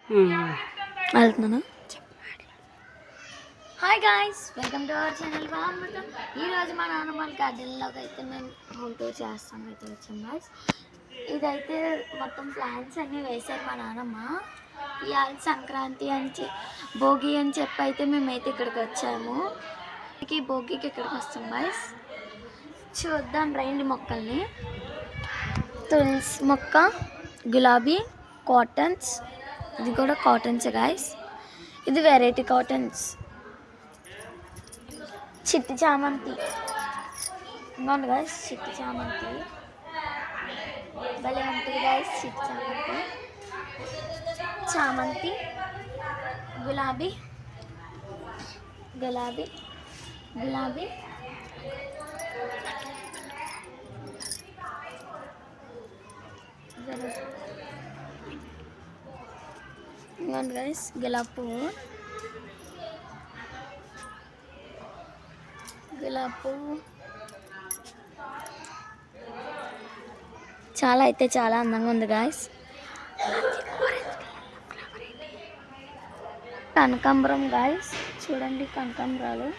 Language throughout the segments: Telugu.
వెళ్తున్నాను. Hi guys, welcome to our channel బాగుంటాం. ఈరోజు మా నాన్నమ్మ గార్డెన్లోకి అయితే మేము హోమ్ టూర్ చేస్తాం అయితే వచ్చాం గాయ్స్. ఇదైతే మొత్తం ప్లాన్స్ అన్నీ వేశారు మా నాన్నమ్మ. ఇవాళ సంక్రాంతి అని భోగి అని చెప్పి అయితే మేమైతే ఇక్కడికి వచ్చాము. భోగికి ఇక్కడికి వస్తాం గాయ్స్. చూద్దాం రండి మొక్కల్ని. తులసి మొక్క, గులాబీ, కాటన్స్, ఇది కూడా కాటన్స్ గాయ్స్. ఇది వెరైటీ కాటన్స్. చిట్టి చామంతి ఇంకోండి గాయ్స్, చిట్టి చామంతి భలే ఉంటుంది గాయ్స్. చిట్టి చామంతి, చామంతి, గులాబీ, గులాబీ, గులాబీ, ఇంకోండి గాయ్స్ గులాబీ పువ్వు, గులాబీ పువ్వు చాలా అయితే చాలా అందంగా ఉంది గాయ్స్. కనకాంబరం గాయ్స్, చూడండి కనకాంబరాలు.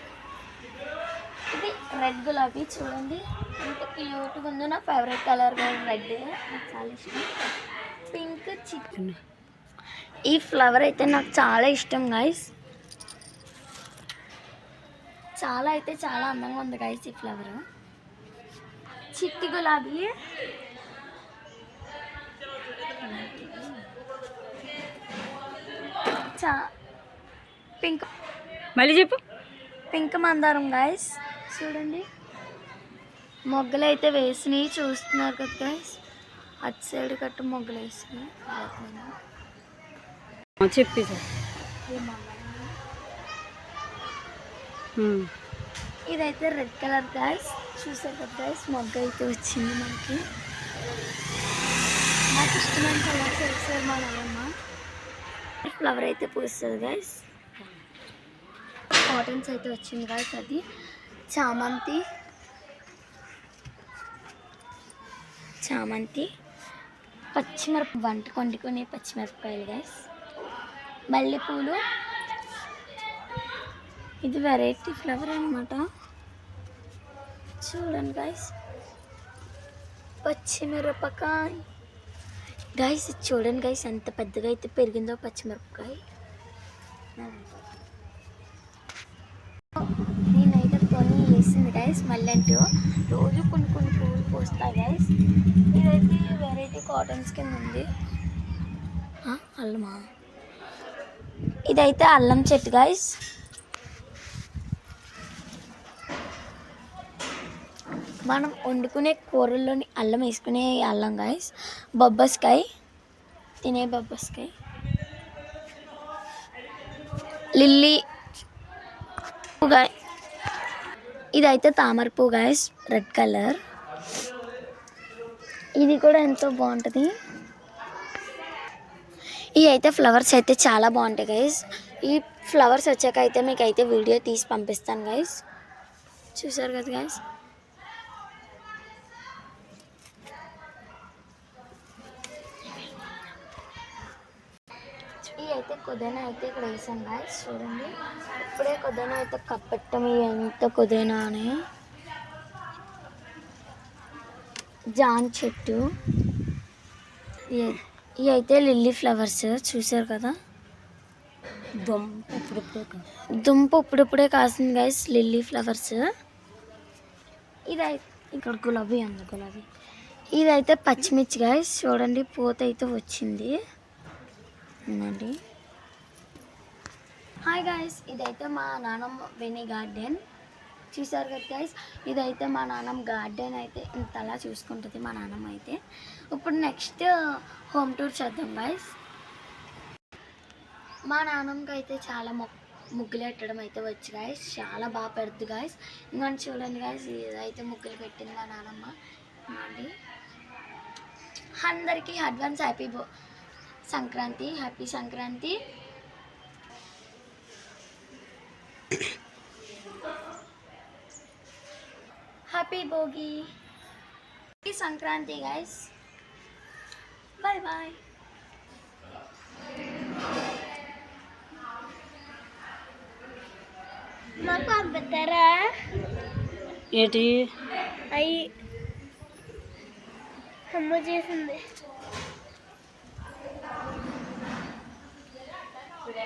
ఇది రెడ్ గులాబీ, చూడండి ఎంత క్యూట్గా ఉందో. నా ఫేవరెట్ కలర్ రెడ్, నాకు చాలా ఇష్టం. పింక్ చిట్టి, ఈ ఫ్లవర్ అయితే నాకు చాలా ఇష్టం గాయ్స్. చాలా అయితే చాలా అందంగా ఉంది గాయ్స్ ఈ ఫ్లవర్. చిట్టి గులాబీ, పింక్, మళ్ళీ చెప్పు. పింక్ మందారం గాయ్స్. చూడండి మొగ్గలు అయితే వేసినాయి, చూస్తున్నారు కదా గాయ్స్. అటు సైడ్ కట్టు మొగ్గలు వేసినాయి. చెప్పి సార్. ఇదైతే రెడ్ కలర్ గాయ్స్. చూసారు కదా గాయ్స్, మొగ్గ అయితే వచ్చింది మనకి. నాకు ఇష్టమైన కలర్ చేస్తారు మా నాన్నమ్మ. ఫ్లవర్ అయితే పూస్తుంది గాయ్స్. కాటన్స్ అయితే వచ్చింది గాయ్స్. అది చామంతి, చామంతి, పచ్చిమిరప వంట వండుకునే పచ్చిమిరపకాయలు గాయ్స్. మల్లెపూలు, ఇది వెరైటీ ఫ్లవర్ అనమాట. చూడండి గాయ్స్, పచ్చిమిరపకాయ గాయ్స్. చూడండి గాయ్స్ ఎంత పెద్దగా అయితే పెరిగిందో పచ్చిమిరపకాయ. నేనైతే కొన్ని వేసింది గాయ్స్. మళ్ళీ అంటూ రోజు కొన్ని కొన్ని పువ్వులు పోస్తాయి గాయ్స్. ఇదైతే వెరైటీ కాటన్స్ కింద ఉంది. అల్లమా, ఇదైతే అల్లం చెట్టు గాయ్స్. మనం వండుకునే కూరల్లోని అల్లం వేసుకునే అల్లం గాయ్స్. బొబ్బస్కాయ, తినే బొబ్బస్కాయ. లిల్లీ పువ్వు, ఇదైతే తామర పువ్వు గాయ్స్, రెడ్ కలర్. ఇది కూడా ఎంతో బాగుంటుంది. ఇవి అయితే ఫ్లవర్స్ అయితే చాలా బాగుంటాయి గాయ్స్. ఈ ఫ్లవర్స్ వచ్చాక అయితే మీకు అయితే వీడియో తీసి పంపిస్తాను గాయ్స్. చూసారు కదా గాయ్స్. ఇవి అయితే కొద్దిగా అయితే ఇక్కడ వేసాను గాయ్స్. చూడండి ఇప్పుడే కొద్దిగా అయితే కప్పట్టం. ఎంత కొద్దిగా అని జాన్ చెట్టు. ఇవి అయితే లిల్లీ ఫ్లవర్స్. చూసారు కదా, దుంప ఇప్పుడిప్పుడే కాసింది గాయ్స్ లిల్లీ ఫ్లవర్స్. ఇదైతే ఇక్కడ గులాబీ ఉంది, గులాబీ. ఇదైతే పచ్చిమిర్చి గాయ్స్. చూడండి పూత అయితే వచ్చింది ఉందండి. హాయ్ గాయ్స్, ఇదైతే మా నాన్నమ్మ వెనీ గార్డెన్. చూసారు కదా గాయ్స్, ఇదైతే మా నాన్నమ్మ గార్డెన్ అయితే ఇంతలా చూసుకుంటుంది మా నాన్నమ్మ అయితే. ఇప్పుడు నెక్స్ట్ హోమ్ టూర్ చేద్దాం గాయ్స్. మా నాన్నమ్మకి అయితే చాలా ముగ్గులు పెట్టడం అయితే వచ్చు గాయ్స్. చాలా బాగా పెడుతుంది గాయ్స్. ఇంకొంచెం చూడండి గాయ్స్, ఇదైతే ముగ్గులు పెట్టింది మా నాన్నమ్మ. అండి అందరికీ advance happy Sankranti, happy Sankranti. Happy Bhogi, happy Sankranti guys. Bye bye. మాకు పంపుతారా ఏంటి అయ్యి అమ్మ చేసింది. ఇప్పుడు